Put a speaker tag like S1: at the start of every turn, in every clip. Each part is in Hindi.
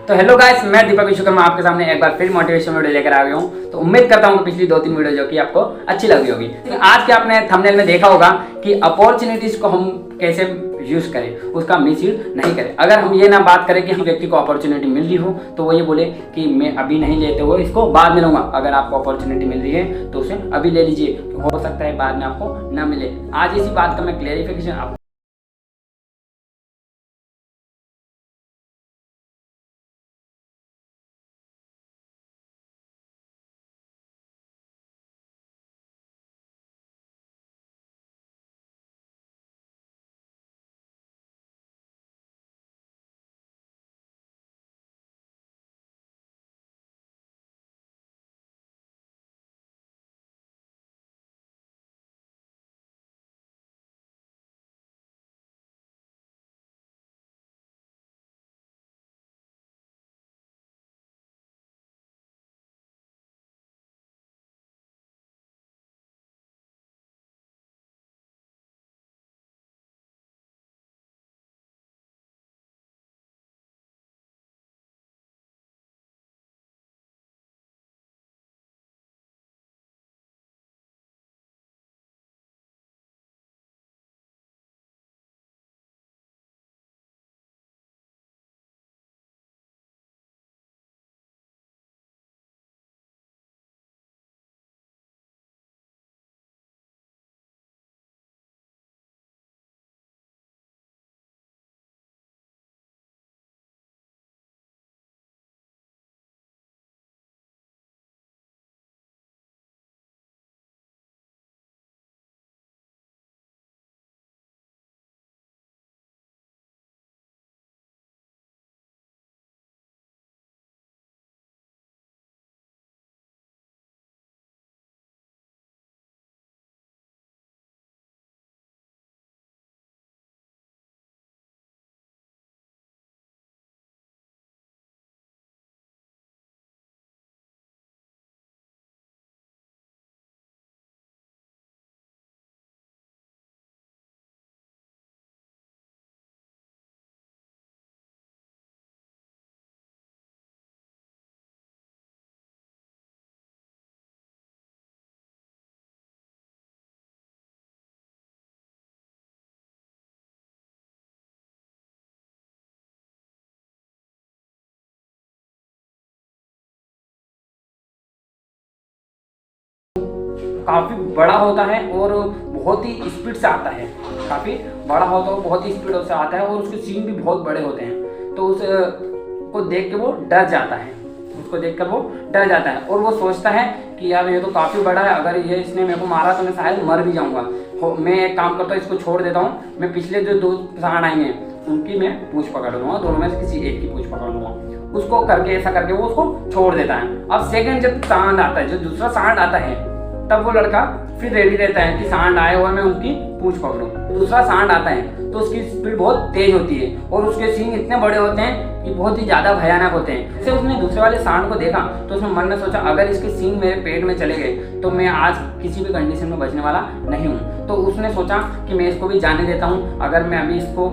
S1: तो हेलो गाइस, मैं दीपक विश्वकर्मा आपके सामने एक बार फिर मोटिवेशन वीडियो लेकर आ गया हूँ। तो उम्मीद करता हूँ कि पिछली 2-3 वीडियो जो कि आपको अच्छी लगी होगी। तो आज के आपने थंबनेल में देखा होगा कि अपॉर्चुनिटीज को हम कैसे यूज करें, उसका मिसयूज नहीं करें। अगर हम ये ना बात करें कि हम व्यक्ति को अपॉर्चुनिटी मिल रही हो तो वो ये बोले कि मैं अभी नहीं लेते हुए इसको बाद में लूंगा। अगर आपको अपॉर्चुनिटी मिल रही है तो उसे अभी ले लीजिए, हो सकता है बाद में आपको ना मिले। आज इसी बात का मैं क्लेरिफिकेशन काफ़ी बड़ा होता है और बहुत ही स्पीड से आता है। काफ़ी बड़ा होता है, बहुत ही स्पीड से आता है और उसके सीन भी बहुत बड़े होते हैं। तो उस को देख के वो डर जाता है, उसको देखकर वो डर जाता है और वो सोचता है कि यार ये तो काफ़ी बड़ा है, अगर ये इसने मेरे को मारा तो मैं शायद मर भी जाऊँगा। मैं एक काम करता हूँ, इसको छोड़ देता हूँ। मैं पिछले जो 2 सांड आएंगे उनकी मैं पूँछ पकड़ लूँगा, दोनों में से किसी एक की पूँछ पकड़ लूँगा। उसको करके ऐसा करके वो उसको छोड़ देता है। अब सेकंड जब सांड आता है, जो दूसरा सांड आता है, तब वो लड़का फिर रेडी रहता है कि सांड आए और मैं उनकी पूंछ पकड़ूं। दूसरा सांड आता है तो उसकी स्पीड बहुत तेज होती है और उसके सींग इतने बड़े होते हैं कि बहुत ही ज्यादा भयानक होते हैं। जैसे उसने दूसरे वाले सांड को देखा तो उसने मन में सोचा, अगर इसके सींग मेरे पेट में चले गए तो मैं आज किसी भी कंडीशन में बचने वाला नहीं हूँ। तो उसने सोचा कि मैं इसको भी जाने देता हूँ, अगर मैं अभी इसको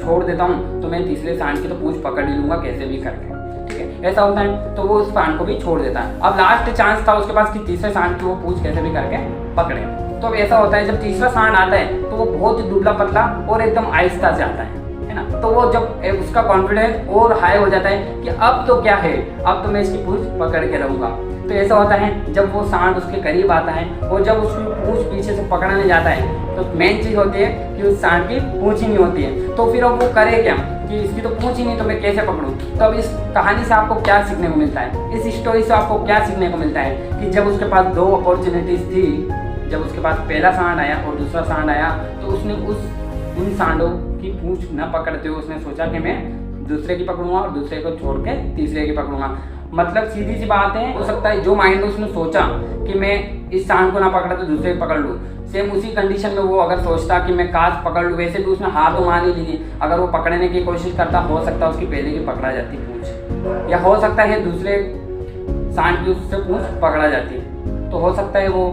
S1: छोड़ देता हूँ तो मैं तीसरे सांड की तो पूंछ पकड़ ही लूंगा कैसे भी करके। ठीक है, ऐसा होता है। तो वो उस सांड को भी छोड़ देता है। अब लास्ट चांस था उसके पास कि तीसरे सांड की वो पूंछ कैसे भी करके पकड़े। तो अब ऐसा होता है, जब तीसरा सांड आता है तो वो बहुत ही दुबला पतला और एकदम आहिस्ता से आता है ना। तो वो जब उसका कॉन्फिडेंस और हाई हो जाता है कि अब तो क्या है, अब तो मैं इसकी पूंछ पकड़ के रहूंगा। तो ऐसा होता है, जब वो सांड उसके करीब आता है और जब उसकी पूंछ पीछे से पकड़ने जाता है तो मेन चीज होती है कि उस सांड की पूंछ ही नहीं होती है। तो फिर अब वो करे क्या कि इसकी तो पूंछ ही नहीं, तो मैं कैसे पकड़ूं। तो अब इस कहानी से आपको क्या सीखने को मिलता है, इस स्टोरी से आपको क्या सीखने को मिलता है कि जब उसके पास 2 अपॉर्चुनिटीज थी, जब उसके पास पहला सांड आया और दूसरा सांड आया, तो उसने उन सांडों की पूंछ न पकड़ते हुए उसने सोचा कि मैं दूसरे की पकड़ूंगा और दूसरे को छोड़ के तीसरे की पकड़ूंगा। मतलब सीधी सी बात है, हो सकता है जो माइंड में उसने सोचा कि मैं इस सांड को ना पकड़ा तो दूसरे को पकड़ लूँ, सेम उसी कंडीशन में वो अगर सोचता कि मैं काश पकड़ लूँ, वैसे भी उसने हार तो मान ही ली थी। अगर वो पकड़ने की कोशिश करता, हो सकता है उसकी पहले की पकड़ा जाती पूंछ, या हो सकता है दूसरे सांड की उससे पूंछ पकड़ा जाती। तो हो सकता है वो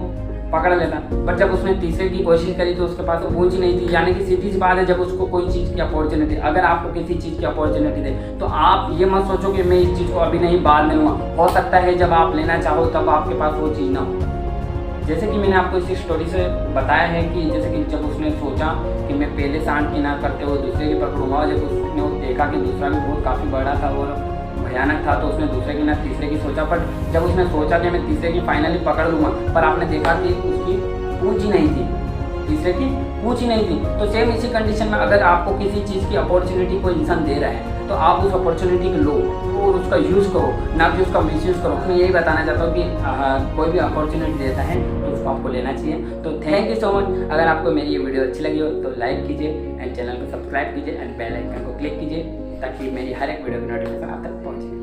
S1: पकड़ लेता। बट जब उसने तीसरे की कोशिश करी तो उसके पास तो पूंछ ही नहीं थी। यानी कि सीधी सी बात है, जब उसको कोई चीज़ की अपॉर्चुनिटी, अगर आपको किसी चीज़ की अपॉर्चुनिटी दे तो आप ये मत सोचो कि मैं इस चीज़ को अभी नहीं बाद में लूँगा। हो सकता है जब आप लेना चाहो तब आपके पास वो चीज़ ना हो। जैसे कि मैंने आपको इसी स्टोरी से बताया है कि जैसे कि जब उसने सोचा कि मैं पहले सांड की ना करते हुए दूसरे की पकड़ूंगा, जब उसने वो देखा कि दूसरा भी बहुत काफ़ी बड़ा था और भयानक था तो उसने दूसरे की ना तीसरे की सोचा। पर जब उसने सोचा कि मैं तीसरे की फाइनली पकड़ लूँगा, पर आपने देखा कि उसकी पूंछ ही नहीं थी, तीसरे की पूंछ ही नहीं थी। तो सेम इसी कंडीशन में अगर आपको किसी चीज़ की अपॉर्चुनिटी कोई इंसान दे रहा है तो आप उस अपॉर्चुनिटी को लो और उसका यूज़ करो, ना कि उसका मिसयूज़ करो। मैं यही बताना चाहता हूँ कि कोई भी अपॉर्चुनिटी देता है तो उसको आपको लेना चाहिए। तो थैंक यू सो मच। अगर आपको मेरी ये वीडियो अच्छी लगी हो तो लाइक कीजिए एंड चैनल को सब्सक्राइब कीजिए एंड बेल आइकन को क्लिक कीजिए ताकि मेरी हर एक वीडियो की नोटिफिकेशन आप तक पहुँचे।